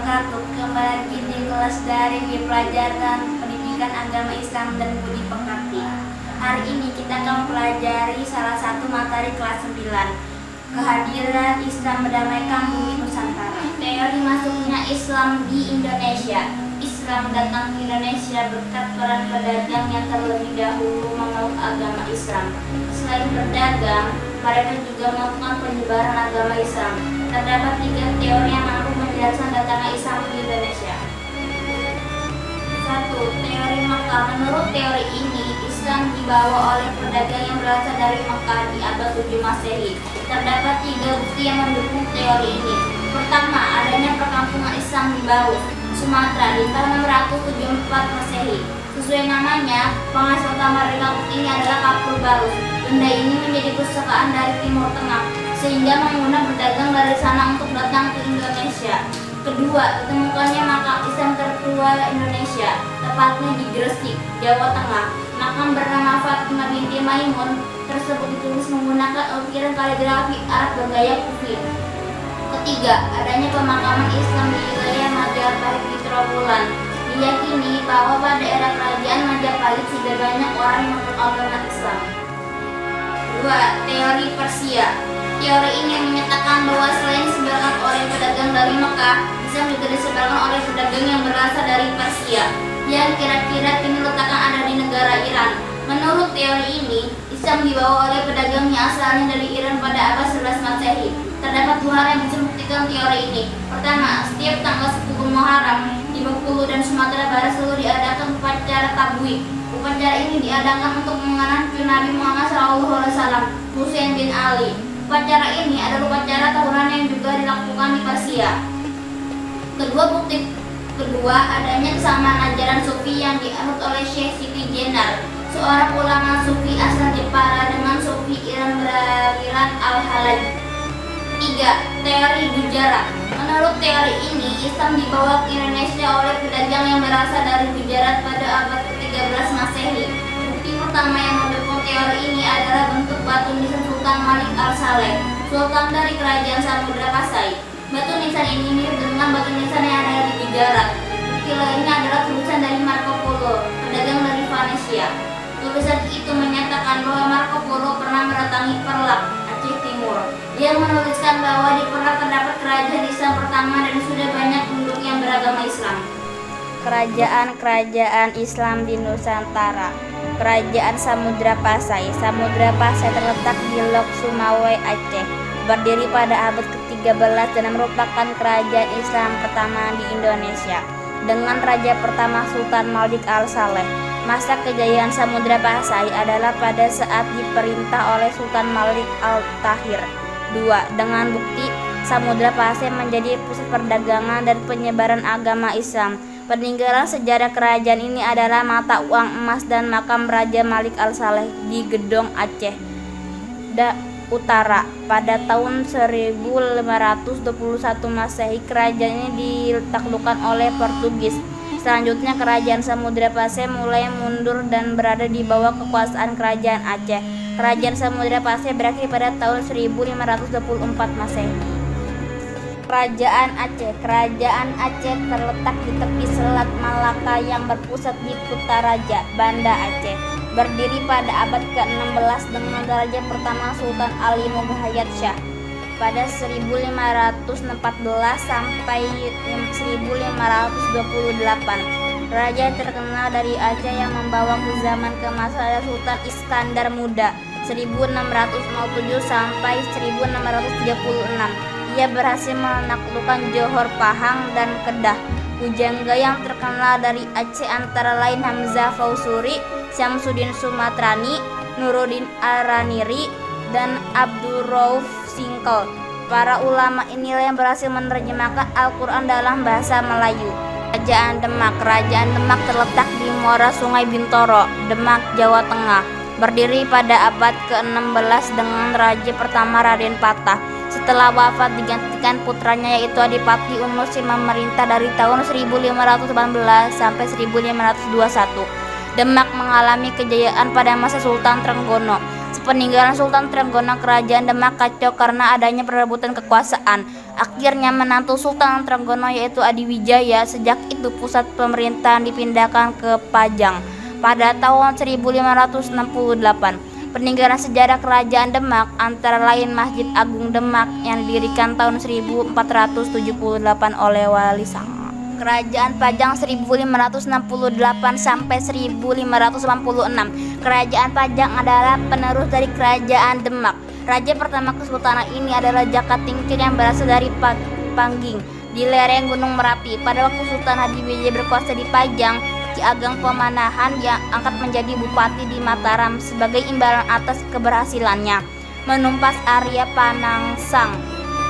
wabarakatuh. Kembali lagi di kelas daring di pelajaran pendidikan agama Islam dan budi pekerti. Hari ini kita akan mempelajari salah satu materi kelas 9, kehadiran Islam mendamaikan bumi Nusantara. Teori masuknya Islam di Indonesia. Islam datang ke Indonesia berkat peran pedagang yang terlebih dahulu memeluk agama Islam. Selain berdagang, mereka juga melakukan penyebaran agama Islam. Terdapat 3 teori yang mampu menjelaskan datangnya Islam di Indonesia. 1. Teori Mekah. Menurut teori ini, Islam dibawa oleh pedagang yang berasal dari Mekah di abad 7 Masehi. Terdapat 3 bukti yang mendukung teori ini. Pertama, adanya perkampungan Islam di Bau, Sumatera di tahun 674 Masehi. Sesuai namanya, penghasil utama dari kampung ini adalah kapur Bau. Benda ini menjadi pustakaan dari Timur Tengah, sehingga pengguna berdagang dari sana untuk datang ke Indonesia. Kedua, ditemukannya makam Islam tertua Indonesia, tepatnya di Gresik, Jawa Tengah. Makam bernama Fatimah binti Maimun tersebut ditulis menggunakan ukiran kaligrafi Arab bergaya Kufi. Ketiga, adanya pemakaman Islam di wilayah Majapahit di Trowulan. Diyakini bahwa pada era kerajaan Majapahit sudah banyak orang yang memeluk agama Islam. 2. Teori Persia. Teori ini menyatakan bahwa selain disebarkan oleh pedagang dari Mekah, Islam juga disebarkan oleh pedagang yang berasal dari Persia, yang kira-kira kini letakkan ada di negara Iran. Menurut teori ini, Islam dibawa oleh pedagang yang asalnya dari Iran pada abad 11 Masehi. Terdapat 2 hal yang bisa membuktikan teori ini. Pertama, setiap tanggal 10 Muharram di Bengkulu dan Sumatera Barat selalu diadakan upacara tabwih. Upacara ini diadakan untuk mengenang cucu Nabi Muhammad SAW, Husain bin Ali. Upacara ini adalah upacara tahunan yang juga dilakukan di Persia. Kedua, adanya kesamaan ajaran Sufi yang dianut oleh Syekh Siti Jenar, seorang ulama Sufi asal Jepara, dengan Sufi Iran beraliran Al-Halaj. 3. Teori Gujarat. Menurut teori ini, Islam dibawa ke Indonesia oleh pedagang yang berasal dari Gujarat pada abad ke-13 Masehi. Bukti pertama yang mendukung teori ini adalah bentuk batu nisan Sultan Malik Al-Saleh, Sultan dari Kerajaan Samudra Pasai. Batu nisan ini mirip dengan batu nisan yang ada di Gujarat. Bukti lainnya adalah tulisan dari Marco Polo, pedagang dari Venesia. Tulisan itu menyatakan bahwa Marco Polo pernah mendatangi Perlak, Aceh Timur. Dia menuliskan bahwa di Perlak terdapat kerajaan Islam pertama dan sudah banyak penduduk yang beragama Islam. Kerajaan-kerajaan Islam di Nusantara. Kerajaan Samudra Pasai. Samudra Pasai terletak di Lok Sumawai, Aceh. Berdiri pada abad ke-13 dan merupakan kerajaan Islam pertama di Indonesia, dengan raja pertama Sultan Malik Al-Saleh. Masa kejayaan Samudra Pasai adalah pada saat diperintah oleh Sultan Malik Al-Tahir II. Dengan bukti, Samudra Pasai menjadi pusat perdagangan dan penyebaran agama Islam. Peninggalan sejarah kerajaan ini adalah mata uang emas dan makam Raja Malik Al-Saleh di Gedong, Aceh Utara. Pada tahun 1521 Masehi, kerajaan ini ditaklukkan oleh Portugis. Selanjutnya, kerajaan Samudra Pasai mulai mundur dan berada di bawah kekuasaan kerajaan Aceh. Kerajaan Samudra Pasai berakhir pada tahun 1524 Masehi. Kerajaan Aceh. Kerajaan Aceh terletak di tepi Selat Malaka yang berpusat di Kutaraja, Banda Aceh. Berdiri pada abad ke-16 dengan raja pertama Sultan Ali Mughayat Shah pada 1514 sampai 1528. Raja terkenal dari Aceh yang membawa ke zaman keemasan Sultan Iskandar Muda 1607 sampai 1636. Ia berhasil menaklukkan Johor, Pahang, dan Kedah. Pujangga yang terkenal dari Aceh antara lain Hamzah Fausuri, Syamsuddin Sumatrani, Nuruddin Araniri, dan Abdurrauf Singkal. Para ulama inilah yang berhasil menerjemahkan Al-Quran dalam bahasa Melayu. Kerajaan Demak. Kerajaan Demak terletak di muara Sungai Bintoro, Demak, Jawa Tengah. Berdiri pada abad ke-16 dengan raja pertama Raden Patah. Setelah wafat digantikan putranya yaitu Adipati Unus yang memerintah dari tahun 1518 sampai 1521. Demak mengalami kejayaan pada masa Sultan Trenggono. Sepeninggalan Sultan Trenggono, kerajaan Demak kacau karena adanya perebutan kekuasaan. Akhirnya menantu Sultan Trenggono yaitu Adiwijaya. Sejak itu pusat pemerintahan dipindahkan ke Pajang pada tahun 1568. Peninggalan sejarah Kerajaan Demak antara lain Masjid Agung Demak yang didirikan tahun 1478 oleh Wali Songo. Kerajaan Pajang 1568 sampai 1586. Kerajaan Pajang adalah penerus dari Kerajaan Demak. Raja pertama Kesultanan ini adalah Jaka Tingkir yang berasal dari Pangging di lereng Gunung Merapi. Pada waktu Sultan Hadiwijaya berkuasa di Pajang, Ki Ageng Pamanahan yang angkat menjadi bupati di Mataram sebagai imbalan atas keberhasilannya menumpas Arya Panangsang.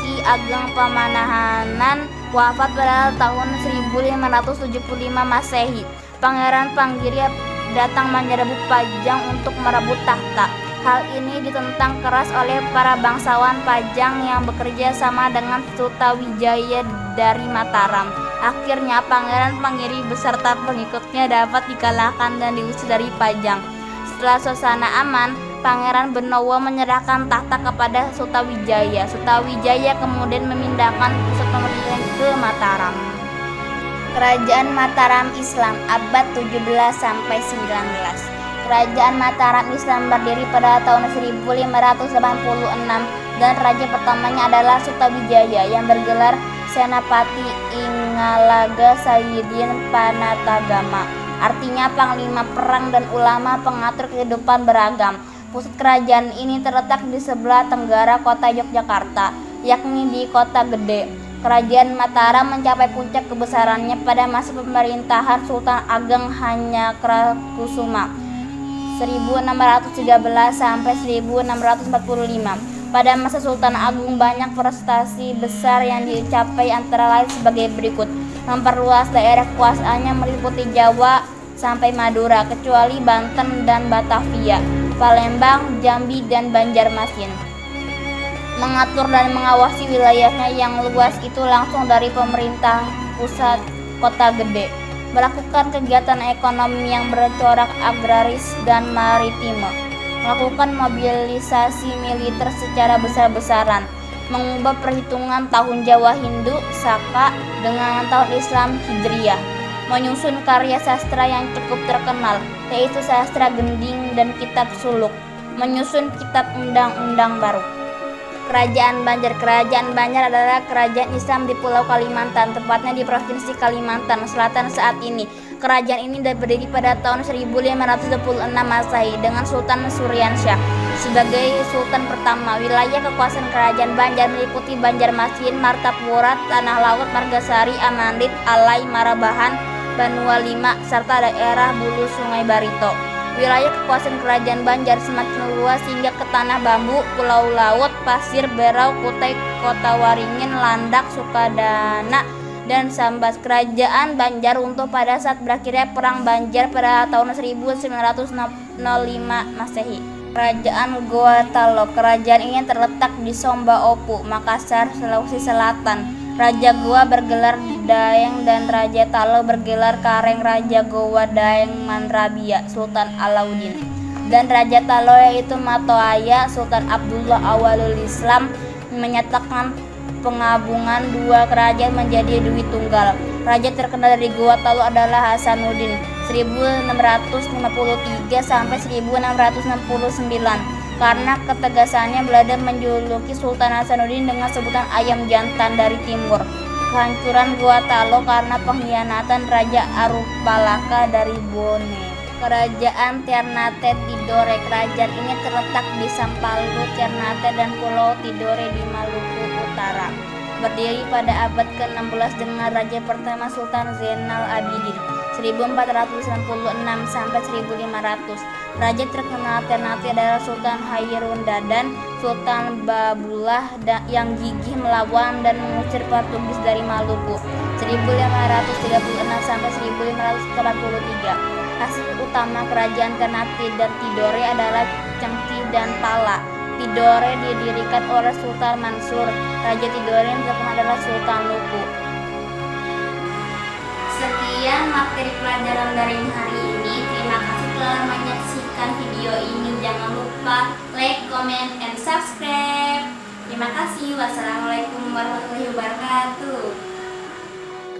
Ki Ageng Pamanahanan wafat pada tahun 1575 Masehi. Pangeran Panggirya datang menyerbu Pajang untuk merebut tahta. Hal ini ditentang keras oleh para bangsawan Pajang yang bekerja sama dengan Sutawijaya dari Mataram. Akhirnya Pangeran Panggiri beserta pengikutnya dapat dikalahkan dan diusir dari Pajang. Setelah suasana aman, Pangeran Benowo menyerahkan tahta kepada Sutawijaya. Sutawijaya kemudian memindahkan pusat pemerintahan ke Mataram. Kerajaan Mataram Islam abad 17 sampai 19. Kerajaan Mataram Islam berdiri pada tahun 1586 dan raja pertamanya adalah Sutawijaya yang bergelar Senapati Ingalaga Sayyidin Panatagama. Artinya panglima perang dan ulama pengatur kehidupan beragam. Pusat kerajaan ini terletak di sebelah tenggara kota Yogyakarta, yakni di Kota Gede. Kerajaan Mataram mencapai puncak kebesarannya pada masa pemerintahan Sultan Ageng Hanyakarakusuma 1613 sampai 1645. Pada masa Sultan Agung banyak prestasi besar yang dicapai antara lain sebagai berikut. Memperluas daerah kekuasaannya meliputi Jawa sampai Madura kecuali Banten dan Batavia, Palembang, Jambi dan Banjarmasin. Mengatur dan mengawasi wilayahnya yang luas itu langsung dari pemerintah pusat Kota Gede. Melakukan kegiatan ekonomi yang bercorak agraris dan maritime, melakukan mobilisasi militer secara besar-besaran, mengubah perhitungan tahun Jawa Hindu Saka dengan tahun Islam Hijriyah, menyusun karya sastra yang cukup terkenal yaitu sastra Gending dan kitab Suluk, menyusun kitab undang-undang baru. Kerajaan Banjar. Kerajaan Banjar adalah kerajaan Islam di Pulau Kalimantan, tepatnya di Provinsi Kalimantan Selatan saat ini. Kerajaan ini berdiri pada tahun 1526 Masehi dengan Sultan Suryansyah sebagai sultan pertama. Wilayah kekuasaan Kerajaan Banjar meliputi Banjarmasin, Martapura, Tanah Laut, Margasari, Amandit, Alai, Marabahan, Banua Lima, serta daerah Bulu Sungai Barito. Wilayah kekuasaan Kerajaan Banjar semakin luas hingga ke Tanah Bambu, Pulau Laut, Pasir, Berau, Kutai, Kota Waringin, Landak, Sukadana, dan Sambas. Kerajaan Banjar runtuh pada saat berakhirnya Perang Banjar pada tahun 1905 Masehi. Kerajaan Goa-Talo. Kerajaan ini terletak di Somba Opu, Makassar, Sulawesi Selatan. Raja Goa bergelar Daeng dan Raja Talo bergelar Kareng. Raja Goa Daeng Manrabia Sultan Alauddin dan Raja Talo yaitu Matoaya Sultan Abdullah Awalul Islam menyatakan penggabungan dua kerajaan menjadi Dwi Tunggal. Raja terkenal dari Goa Talo adalah Hasanuddin 1653 sampai 1669. Karena ketegasannya Belanda menjuluki Sultan Hasanuddin dengan sebutan ayam jantan dari timur. Kehancuran Goa Talo karena pengkhianatan Raja Arupalaka dari Bone. Kerajaan Ternate Tidore. Kerajaan ini terletak di Sampalu, Ternate dan Pulau Tidore di Maluku Utara. Berdiri pada abad ke-16 dengan Raja pertama Sultan Zainal Abidin 1496 sampai 1500. Raja terkenal Ternate adalah Sultan Hairun Dadan, Sultan Babullah yang gigih melawan dan mengusir Portugis dari Maluku 1536 sampai 1543. Hasil utama kerajaan Ternate dan Tidore adalah Cengki dan Pala. Tidore didirikan oleh Sultan Mansur. Raja Tidore yang terkenal adalah Sultan Luku. Sekian materi pelajaran daring hari ini. Terima kasih telah menyaksikan video ini. Jangan lupa like, comment, and subscribe. Terima kasih. kasih. Wassalamualaikum warahmatullahi wabarakatuh.